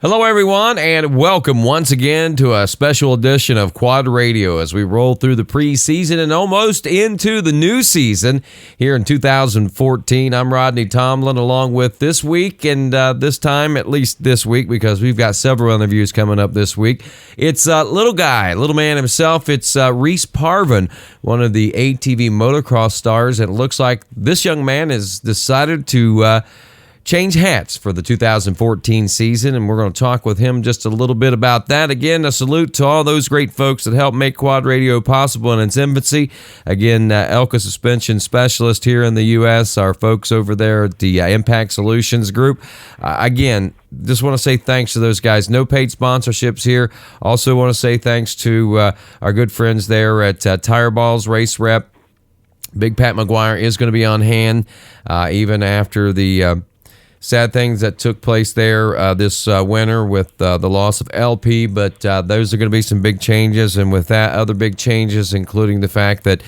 Hello, everyone, and welcome once again to a special edition of Quad Radio as we roll through the preseason and almost into the new season here in 2014. I'm Rodney Tomlin, along with this week, and this time, at least this week, because we've got several interviews coming up this week. It's little man himself. It's Ries Parvin, one of the ATV motocross stars, and it looks like this young man has decided to change hats for the 2014 season, and we're going to talk with him just a little bit about that. Again, a salute to all those great folks that helped make Quad Radio possible in its infancy. Again, Elka Suspension Specialist here in the U.S., our folks over there at the Impact Solutions Group. Again, just want to say thanks to those guys. No paid sponsorships here. Also want to say thanks to our good friends there at Tire Balls Race Rep. Big Pat McGuire is going to be on hand even after the sad things that took place there this winter with the loss of LP, but those are going to be some big changes, and with that, other big changes, including the fact that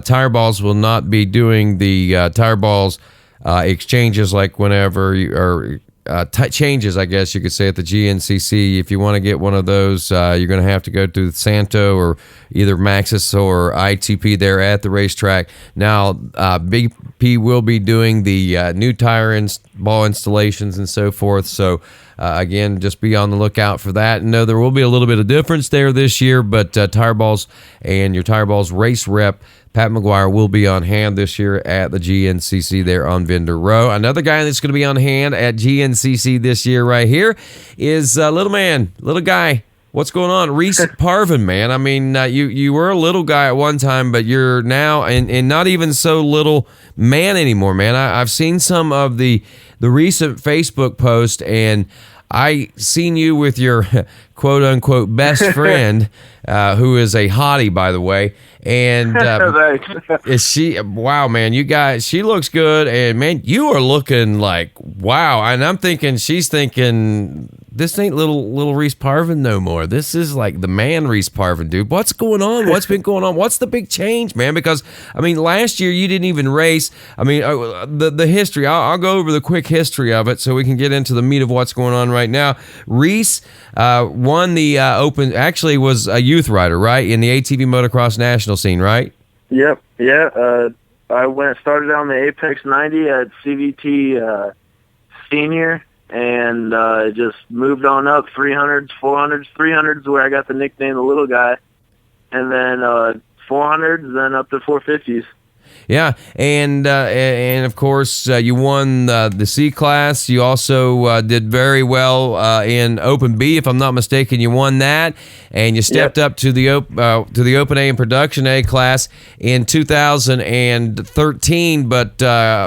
Tire Balls will not be doing the Tire Balls exchanges like whenever changes, I guess you could say, at the GNCC. If you want to get one of those, you're going to have to go to Santo or either Maxxis or ITP there at the racetrack. Now, Big P will be doing the new tire ball installations and so forth. So, again, just be on the lookout for that. No, there will be a little bit of difference there this year, but Tire Balls and your Tire Balls race rep, Pat McGuire, will be on hand this year at the GNCC there on Vendor Row. Another guy that's going to be on hand at GNCC this year right here is little guy. What's going on? Reese Parvin, man. I mean, you were a little guy at one time, but you're now and not even so little man anymore, man. I've seen some of the recent Facebook post, and I seen you with your quote-unquote best friend, who is a hottie, by the way. And is she? Wow, man, you guys. She looks good, and man, you are looking like wow. And I'm thinking, she's thinking, this ain't little Ries Parvin no more. This is like the man Ries Parvin, dude. What's going on? What's been going on? What's the big change, man? Because I mean, last year you didn't even race. I mean, the history. I'll go over the quick history of it so we can get into the meat of what's going on right now. Reese won the Open. Actually, was a youth rider, right, in the ATV motocross national scene, right? Yep. Yeah. I started on the Apex 90 at CVT senior, and just moved on up 300s, 400s, 300s, where I got the nickname the little guy, and then 400s, then up to 450s. Yeah, and of course you won the C class. You also did very well in Open B, if I'm not mistaken. You won that, and you stepped up to the Open A and Production A class in 2013. But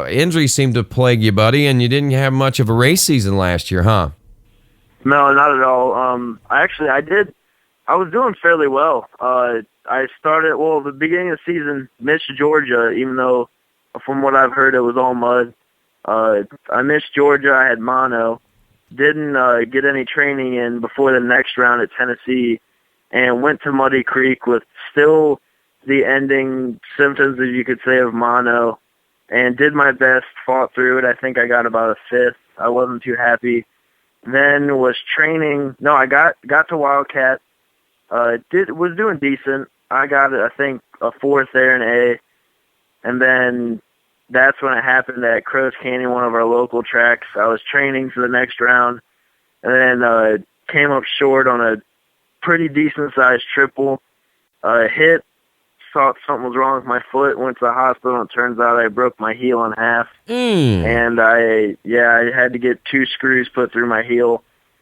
injuries seemed to plague you, buddy, and you didn't have much of a race season last year, huh? No, not at all. I did. I was doing fairly well. I started, the beginning of the season, missed Georgia, even though from what I've heard it was all mud. I missed Georgia. I had mono. Didn't get any training in before the next round at Tennessee, and went to Muddy Creek with still the ending symptoms, as you could say, of mono, and did my best, fought through it. I think I got about a fifth. I wasn't too happy. Then was training. No, I got to Wildcat. Was doing decent. I got, I think, a fourth there in A, and then that's when it happened at Crows Canyon, one of our local tracks. I was training for the next round, and then came up short on a pretty decent-sized triple. Hit, thought something was wrong with my foot, went to the hospital, and it turns out I broke my heel in half. And I had to get 2 screws put through my heel,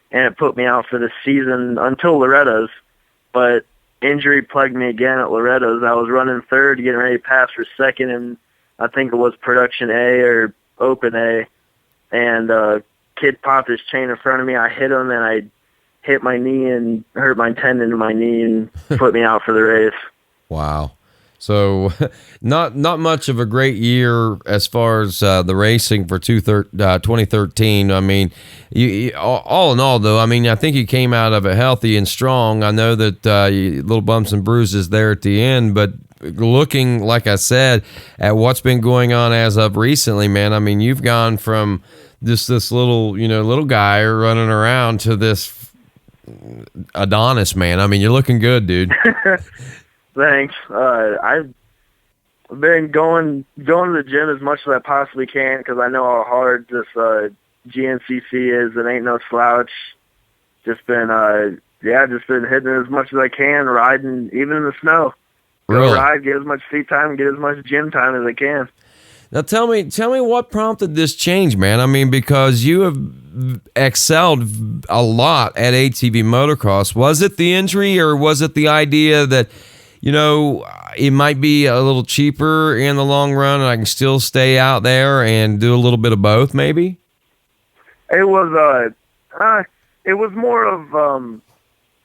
and it put me out for the season until Loretta's. But injury plagued me again at Loretta's. I was running third, getting ready to pass for second, and I think it was Production A or Open A. And kid popped his chain in front of me. I hit him, and I hit my knee and hurt my tendon in my knee and put me out for the race. Wow. So not much of a great year as far as the racing for 2013. I mean, all in all, though, I mean, I think you came out of it healthy and strong. I know that little bumps and bruises there at the end, but looking, like I said, at what's been going on as of recently, man, I mean, you've gone from just this little guy running around to this Adonis, man. I mean, you're looking good, dude. Thanks. I've been going to the gym as much as I possibly can because I know how hard this GNCC is. It ain't no slouch. Just been hitting it as much as I can, riding even in the snow. Really? Ride, get as much seat time, get as much gym time as I can. Now tell me what prompted this change, man. I mean, because you have excelled a lot at ATV motocross. Was it the injury, or was it the idea that, it might be a little cheaper in the long run and I can still stay out there and do a little bit of both, maybe? It was more of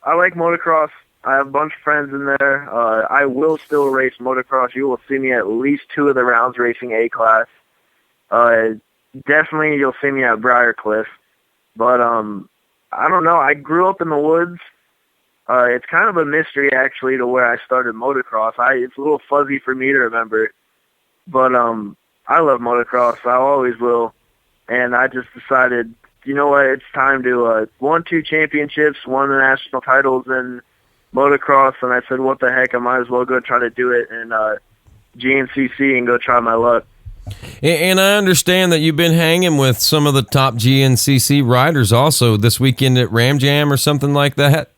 I like motocross. I have a bunch of friends in there. I will still race motocross. You will see me at least 2 of the rounds racing A-class. Definitely you'll see me at Briarcliff. But I don't know. I grew up in the woods. It's kind of a mystery, actually, to where I started motocross. It's a little fuzzy for me to remember. But I love motocross. I always will. And I just decided, you know what, it's time to won 2 championships, won the national titles in motocross, and I said, what the heck, I might as well go try to do it in GNCC and go try my luck. And I understand that you've been hanging with some of the top GNCC riders also this weekend at Ram Jam or something like that?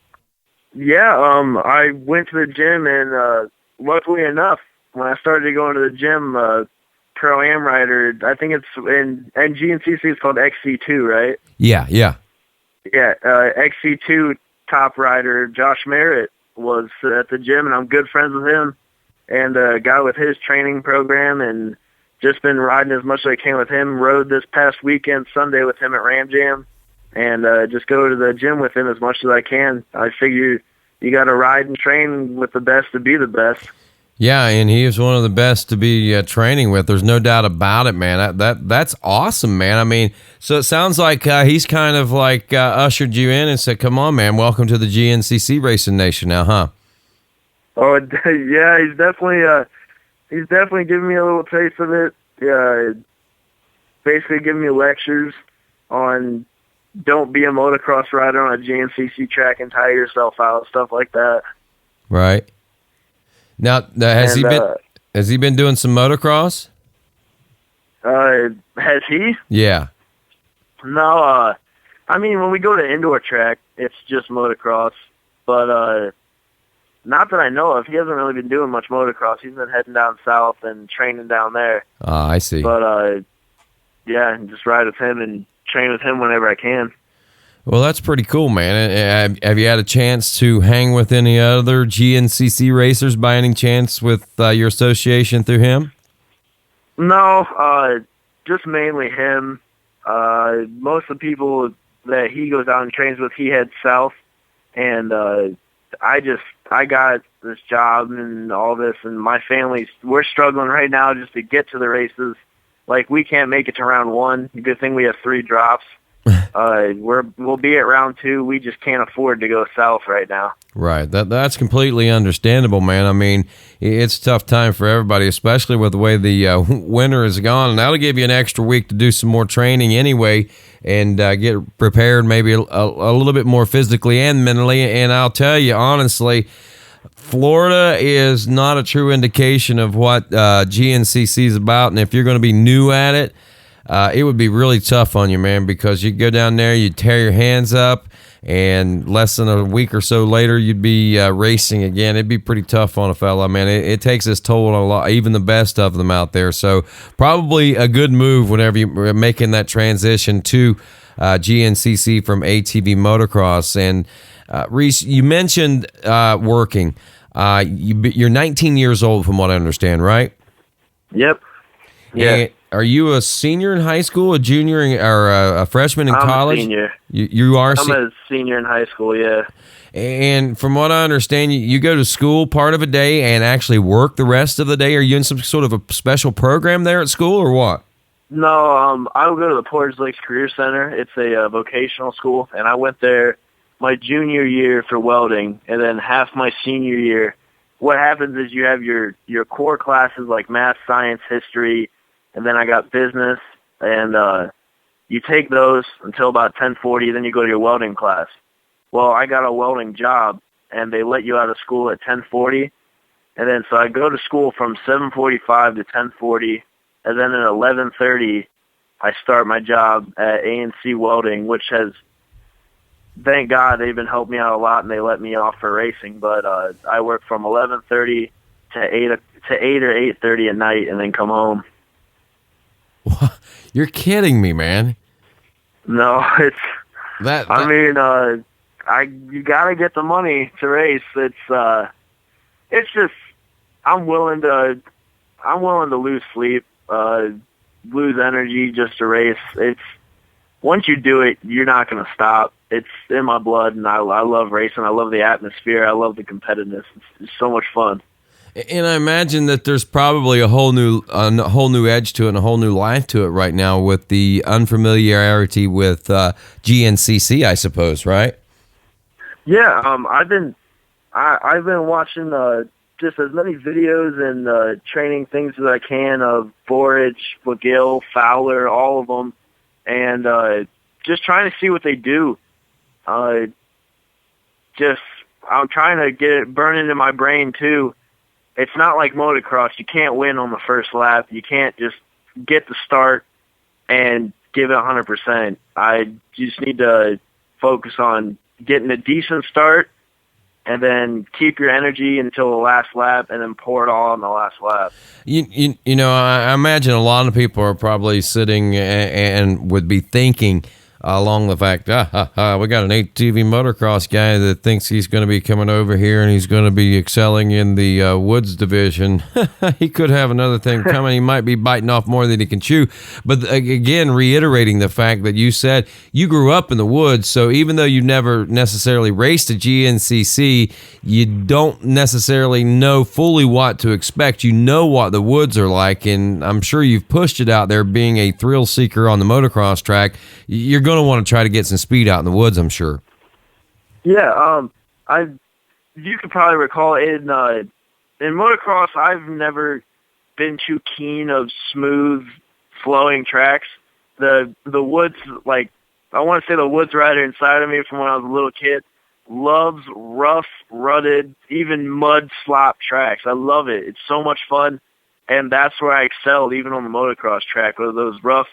Yeah, I went to the gym, and luckily enough, when I started going to the gym, Pro-Am rider, I think it's in GNCC, it's called XC2, right? Yeah. Yeah, XC2 top rider Josh Merritt was at the gym, and I'm good friends with him, and got with his training program, and just been riding as much as I can with him. Rode this past weekend, Sunday, with him at Ram Jam, and just go to the gym with him as much as I can. I figure you got to ride and train with the best to be the best. Yeah, and he is one of the best to be training with. There's no doubt about it, man. That's awesome, man. I mean, so it sounds like he's kind of like ushered you in and said, come on, man, welcome to the GNCC Racing Nation now, huh? Oh, yeah, he's definitely giving me a little taste of it. Basically giving me lectures on don't be a motocross rider on a GNCC track and tire yourself out, stuff like that. Right. Now, has he been doing some motocross? Has he? Yeah. No, I mean, when we go to indoor track, it's just motocross. But not that I know of. He hasn't really been doing much motocross. He's been heading down south and training down there. I see. But, yeah, just ride with him and train with him whenever I can. Well, that's pretty cool, man. Have you had a chance to hang with any other GNCC racers by any chance with your association through him? No, just mainly him. Most of the people that he goes out and trains with, he heads south. And I got this job and all this, and my we're struggling right now just to get to the races. Like, we can't make it to round 1. Good thing we have 3 drops. We'll be at round 2. We just can't afford to go south right now. Right. That's completely understandable, man. I mean, it's a tough time for everybody, especially with the way the winter is gone. And that'll give you an extra week to do some more training anyway and get prepared maybe a little bit more physically and mentally. And I'll tell you, honestly, Florida is not a true indication of what GNCC is about. And if you're going to be new at it, it would be really tough on you, man, because you go down there, you tear your hands up, and less than a week or so later, you'd be racing again. It'd be pretty tough on a fella, man. It takes its toll on a lot, even the best of them out there. So probably a good move whenever you're making that transition to GNCC from ATV motocross. And Reese, you mentioned working. You're 19 years old, from what I understand, right? Yep. Yeah. And are you a senior in high school, a junior, or a freshman in college? I'm a senior. You are? I'm a senior in high school, yeah. And from what I understand, you go to school part of a day and actually work the rest of the day. Are you in some sort of a special program there at school, or what? No, I would go to the Portage Lakes Career Center. It's a vocational school, and I went there my junior year for welding, and then half my senior year. What happens is you have your core classes like math, science, history, and then I got business, and You take those until about 10:40, then you go to your welding class. Well, I got a welding job, and they let you out of school at 10:40, and then so I go to school from 7:45 to 10:40, and then at 11:30, I start my job at ANC Welding, which has, thank God, they've been helping me out a lot, and they let me off for racing. But I work from 11:30 to 8 or 8:30 at night, and then come home. You're kidding me, man. No, it's. That I mean, you gotta get the money to race. It's just I'm willing to lose sleep, lose energy just to race. It's once you do it, you're not gonna stop. It's in my blood, and I love racing. I love the atmosphere. I love the competitiveness. It's so much fun. And I imagine that there's probably a whole new edge to it and a whole new life to it right now with the unfamiliarity with GNCC, I suppose, right? Yeah, I've been watching just as many videos and training things as I can of Borage, McGill, Fowler, all of them, and just trying to see what they do. I'm trying to get it burning in my brain too. It's not like motocross. You can't win on the first lap. You can't just get the start and give it 100%. I just need to focus on getting a decent start and then keep your energy until the last lap and then pour it all on the last lap. You know, I imagine a lot of people are probably sitting and would be thinking along the fact, we got an ATV motocross guy that thinks he's going to be coming over here and he's going to be excelling in the woods division. He could have another thing coming. He might be biting off more than he can chew. But again, reiterating the fact that you said you grew up in the woods, so even though you never necessarily raced a GNCC, you don't necessarily know fully what to expect. You know what the woods are like, and I'm sure you've pushed it out there being a thrill seeker on the motocross track. You're going to want to try to get some speed out in the woods, I'm sure. Yeah, you could probably recall in motocross, I've never been too keen of smooth, flowing tracks. The woods, like, I want to say the woods rider inside of me from when I was a little kid loves rough, rutted, even mud slop tracks. I love it. It's so much fun, and that's where I excelled, even on the motocross track, with those rough,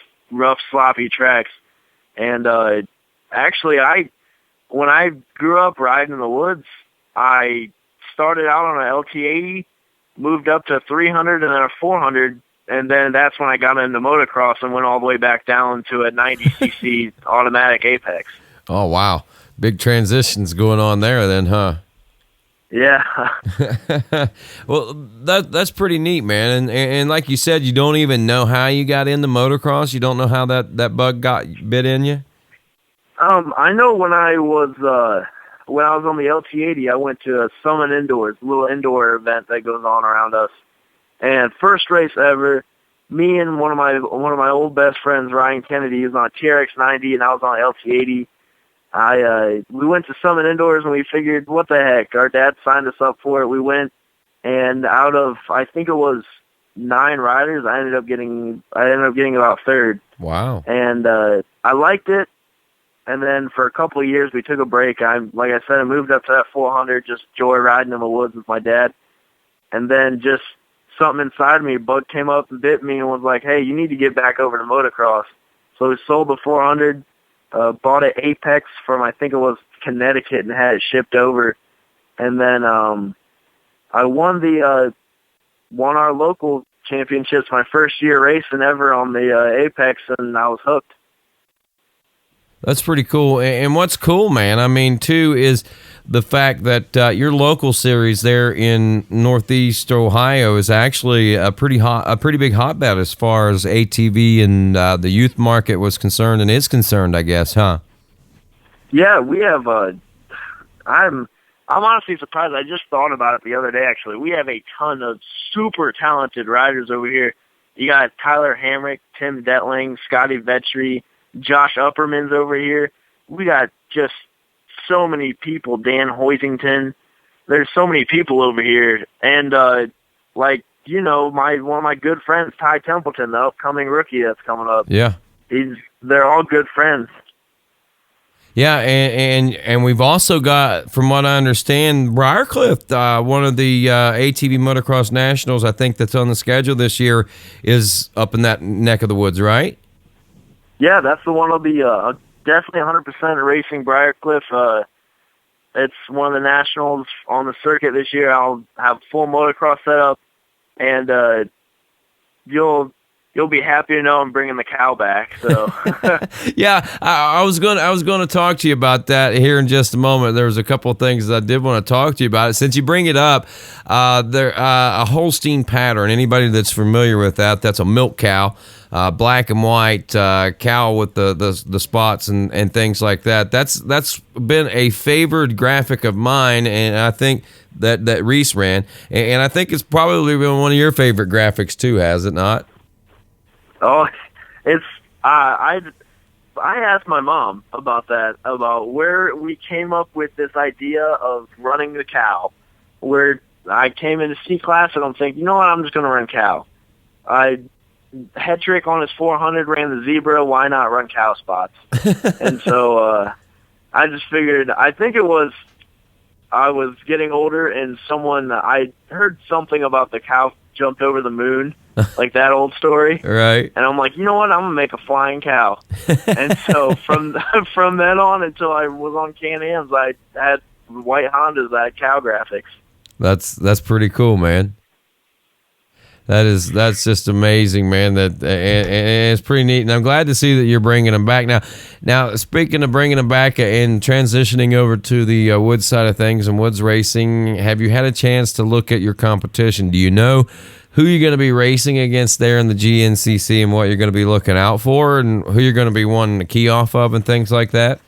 sloppy tracks. And actually, when I grew up riding in the woods, I started out on an LT80, moved up to 300 and then a 400, and then that's when I got into motocross and went all the way back down to a 90cc automatic Apex. Oh, wow. Big transitions going on there then, huh? Yeah. Well, that's pretty neat, man. And like you said, you don't even know how you got into motocross. You don't know how that bug got bit in you. I know when I was on the LT80, I went to a Summit Indoors, a little indoor event that goes on around us. And first race ever, me and one of my old best friends, Ryan Kennedy, he was on a TRX-90 and I was on an LT80. We went to Summit Indoors and we figured, what the heck? Our dad signed us up for it. We went, and out of, I think it was 9 riders, I ended up getting about third. Wow. And I liked it. And then for a couple of years, we took a break. Like I said, I moved up to that 400, just joy riding in the woods with my dad. And then just something inside of me, bug came up and bit me and was like, hey, you need to get back over to motocross. So we sold the 400. Bought an Apex from, I think it was Connecticut, and had it shipped over. And then I won our local championships my first year racing ever on the Apex, and I was hooked. That's pretty cool. And what's cool, man, I mean, too, is the fact that your local series there in Northeast Ohio is actually a pretty big hotbed as far as ATV and the youth market was concerned and is concerned, I guess, huh? Yeah, we have. I'm honestly surprised. I just thought about it the other day. Actually, we have a ton of super talented riders over here. You got Tyler Hamrick, Tim Detling, Scotty Vetri, Josh Upperman's over here. We got just so many people. Dan Hoisington. There's so many people over here. And, one of my good friends, Ty Templeton, the upcoming rookie that's coming up. Yeah. He's they're all good friends. Yeah, and we've also got, from what I understand, Briarcliff, one of the ATV Motocross Nationals, I think that's on the schedule this year, is up in that neck of the woods, right? Yeah, that's the one I'll be definitely 100% racing Briarcliff. It's one of the nationals on the circuit this year. I'll have full motocross setup, and you'll be happy to know I'm bringing the cow back. So yeah, I was going to talk to you about that here in just a moment. There was a couple of things that I did want to talk to you about. Since you bring it up, a Holstein pattern. Anybody that's familiar with that's a milk cow. Black and white cow with the spots and things like that. That's been a favored graphic of mine, and I think that Reese ran, and I think it's probably been one of your favorite graphics too, has it not? Oh, it's I asked my mom about that, about where we came up with this idea of running the cow. Where I came into C class and I'm thinking, you know what, I'm just going to run cow. Hetrick on his 400 ran the zebra. Why not run cow spots? And so I just figured. I think it was I was getting older, and I heard something about the cow jumped over the moon, like that old story. Right. And I'm like, you know what? I'm gonna make a flying cow. And so from then on until I was on Can-Ams, I had white Hondas that had cow graphics. That's pretty cool, man. That's just amazing, man. And it's pretty neat, and I'm glad to see that you're bringing them back now. Speaking of bringing them back and transitioning over to the woods side of things and woods racing, have you had a chance to look at your competition? Do you know who you're going to be racing against there in the GNCC and what you're going to be looking out for, and who you're going to be wanting to key off of and things like that?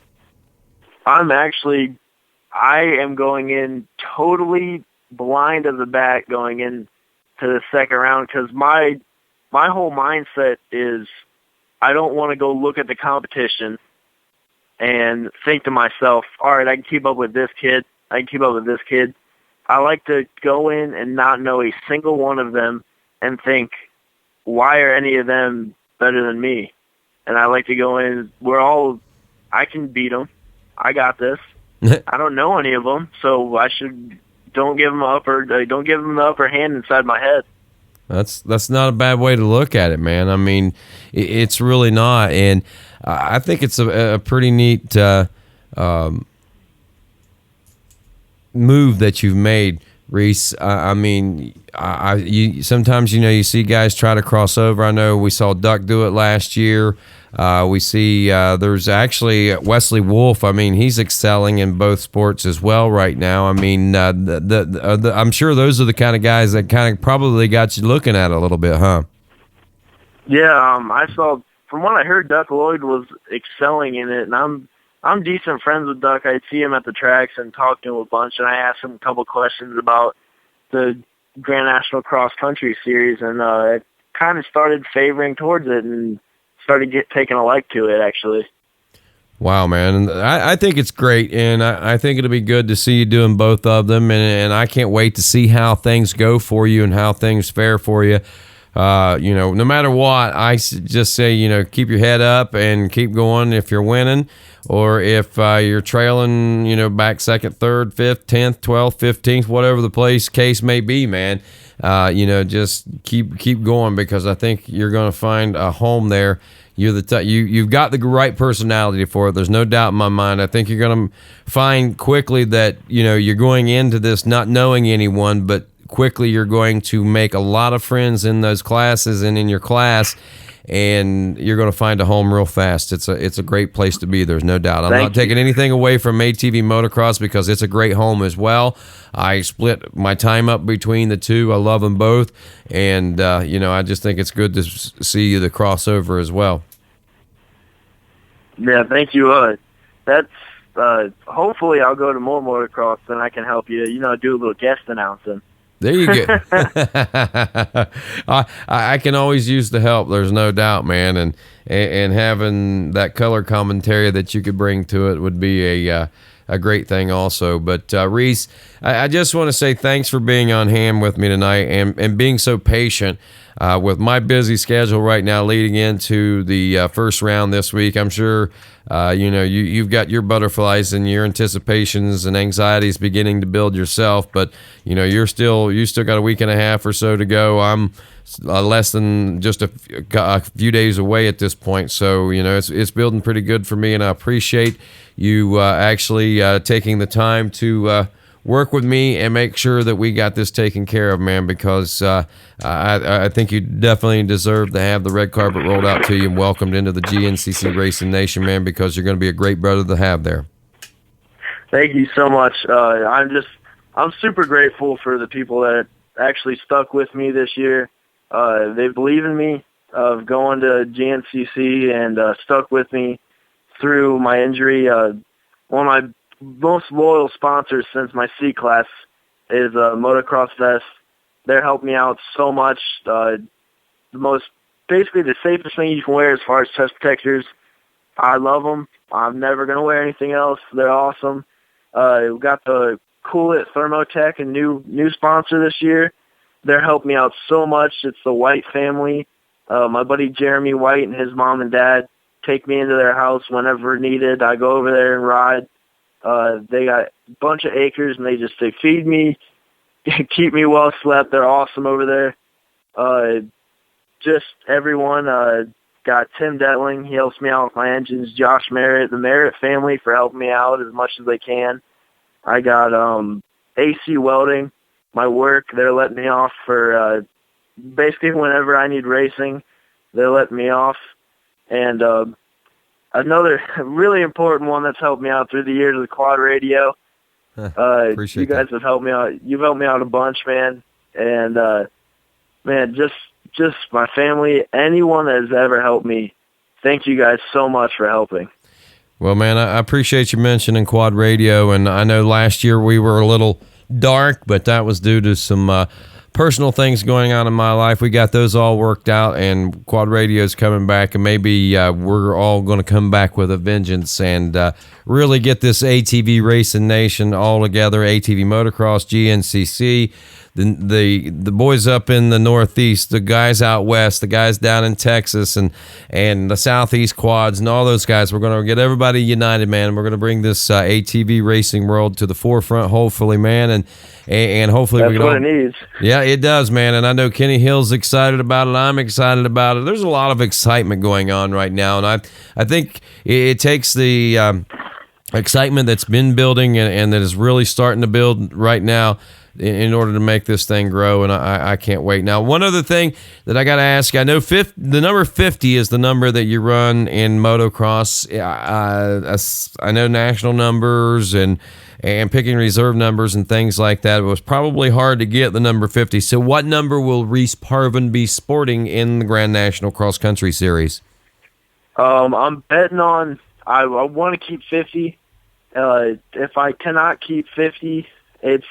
I am going in totally blind as a bat going in to the second round, because my whole mindset is I don't want to go look at the competition and think to myself, all right, I can keep up with this kid. I like to go in and not know a single one of them and think, why are any of them better than me? And I like to go in, I can beat them. I got this. I don't know any of them, so don't give them the upper hand inside my head. That's not a bad way to look at it, man. I mean, it's really not, and I think it's a pretty neat move that you've made, Reese. I mean, sometimes you see guys try to cross over. I know we saw Duck do it last year. We see there's actually Wesley Wolf. I mean, he's excelling in both sports as well right now. I mean, I'm sure those are the kind of guys that kind of probably got you looking at it a little bit, huh? Yeah, I saw, from what I heard, Duck Lloyd was excelling in it, and I'm decent friends with Duck. I'd see him at the tracks and talk to him a bunch, and I asked him a couple questions about the Grand National Cross Country Series, and it kind of started favoring towards it, and started taking a like to it, actually. Wow, man. And I think it's great, and I think it'll be good to see you doing both of them, and I can't wait to see how things go for you and how things fare for you. No matter what, I just say, keep your head up and keep going if you're winning, or if you're trailing, back second, third, fifth, 10th, 12th, 15th, whatever the case may be, man. Just keep going, because I think you're going to find a home there. You've got the right personality for it. There's no doubt in my mind. I think you're going to find quickly that, you're going into this not knowing anyone, but quickly you're going to make a lot of friends in those classes and in your class, and you're going to find a home real fast. It's a great place to be. There's no doubt. I'm not taking anything away from ATV Motocross, because it's a great home as well. I split my time up between the two. I love them both, and I just think it's good to see the crossover as well. Yeah, thank you. That's hopefully I'll go to more motocross, and I can help you. Do a little guest announcing. There you go. I can always use the help. There's no doubt, man. And having that color commentary that you could bring to it would be a great thing also. But Reese, I just want to say thanks for being on hand with me tonight and being so patient. with my busy schedule right now leading into the first round this week, I'm sure you've got your butterflies and your anticipations and anxieties beginning to build yourself. But you still got a week and a half or so to go. I'm less than just a few days away at this point, so it's building pretty good for me, and I appreciate you actually taking the time to work with me and make sure that we got this taken care of, man, because I think you definitely deserve to have the red carpet rolled out to you and welcomed into the GNCC Racing Nation, man, because you're going to be a great brother to have there. Thank you so much. I'm super grateful for the people that actually stuck with me this year. They believe in me of going to GNCC and stuck with me through my injury. One of my most loyal sponsors since my C class is Motocross Vest. They're helped me out so much. Basically the safest thing you can wear as far as chest protectors. I love them. I'm never going to wear anything else. They're awesome. We got the Cool It Thermotech, a new sponsor this year. They're helped me out so much. It's the White family. My buddy Jeremy White and his mom and dad take me into their house whenever needed. I go over there and ride. They got a bunch of acres, and they feed me, keep me well slept. They're awesome over there. Just everyone. Got Tim Detling. He helps me out with my engines. Josh Merritt, the Merritt family, for helping me out as much as they can. I got AC Welding, my work. They're letting me off for basically whenever I need racing. They're letting me off. And another really important one that's helped me out through the years is the Quad Radio. Appreciate you guys that. have helped me out. You've helped me out a bunch, man. And man, just my family, anyone that has ever helped me. Thank you guys so much for helping. Well, man, I appreciate you mentioning Quad Radio, and I know last year we were a little dark, but that was due to some personal things going on in my life. We got those all worked out, and Quad Radio's coming back, and maybe we're all going to come back with a vengeance and really get this ATV Racing Nation all together, ATV Motocross, GNCC, the boys up in the Northeast, the guys out west, the guys down in Texas, and the Southeast quads, and all those guys. We're going to get everybody united, man. We're going to bring this ATV racing world to the forefront, hopefully, man, and hopefully that's we can what all, it needs. Yeah, it does, man. And I know Kenny Hill's excited about it. I'm excited about it. There's a lot of excitement going on right now, and I think it takes the excitement that's been building and that is really starting to build right now in order to make this thing grow, and I can't wait. Now, one other thing that I got to ask, I know the number 50 is the number that you run in motocross. I know national numbers and picking reserve numbers and things like that. It was probably hard to get the number 50. So what number will Ries Parvin be sporting in the Grand National Cross Country Series? I'm betting on, I want to keep 50. If I cannot keep 50, it's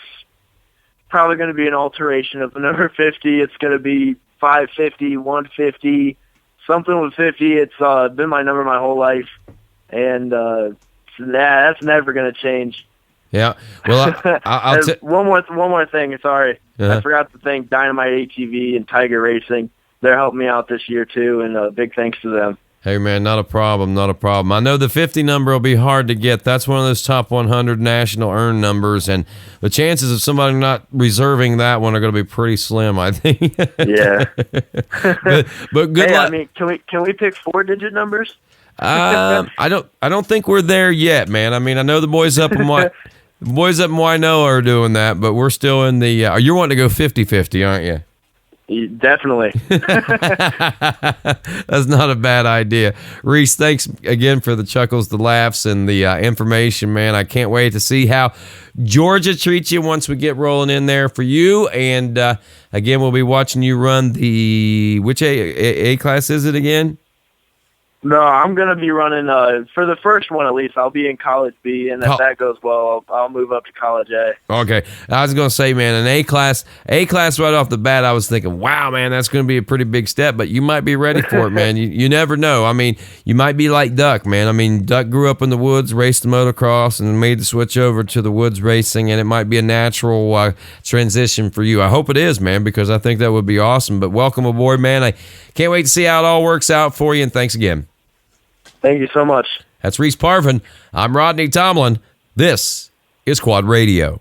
probably going to be an alteration of the number 50. It's going to be 550, 150, something with 50. It's been my number my whole life, and that's never going to change. Yeah. Well, I'll one more thing. Sorry, Uh-huh. I forgot to thank Dynamite ATV and Tiger Racing. They're helping me out this year too, and big thanks to them. Hey, man, not a problem, not a problem. I know the 50 number will be hard to get. That's one of those top 100 national earn numbers, and the chances of somebody not reserving that one are going to be pretty slim, I think. Yeah. but good luck. I mean, can we pick 4-digit numbers? I don't think we're there yet, man. I mean, I know the boys up in Wino are doing that, but we're still in the you're wanting to go 50-50, aren't you? Definitely. That's not a bad idea. Reese, thanks again for the chuckles, the laughs, and the information, man. I can't wait to see how Georgia treats you once we get rolling in there for you. And again, we'll be watching you run which A class is it again? No, I'm going to be running, for the first one at least, I'll be in College B, and if that goes well, I'll move up to College A. Okay. I was going to say, man, an A-class right off the bat, I was thinking, wow, man, that's going to be a pretty big step, but you might be ready for it, man. You never know. I mean, you might be like Duck, man. I mean, Duck grew up in the woods, raced the motocross, and made the switch over to the woods racing, and it might be a natural transition for you. I hope it is, man, because I think that would be awesome. But welcome aboard, man. I can't wait to see how it all works out for you, and thanks again. Thank you so much. That's Ries Parvin. I'm Rodney Tomlin. This is Quad Radio.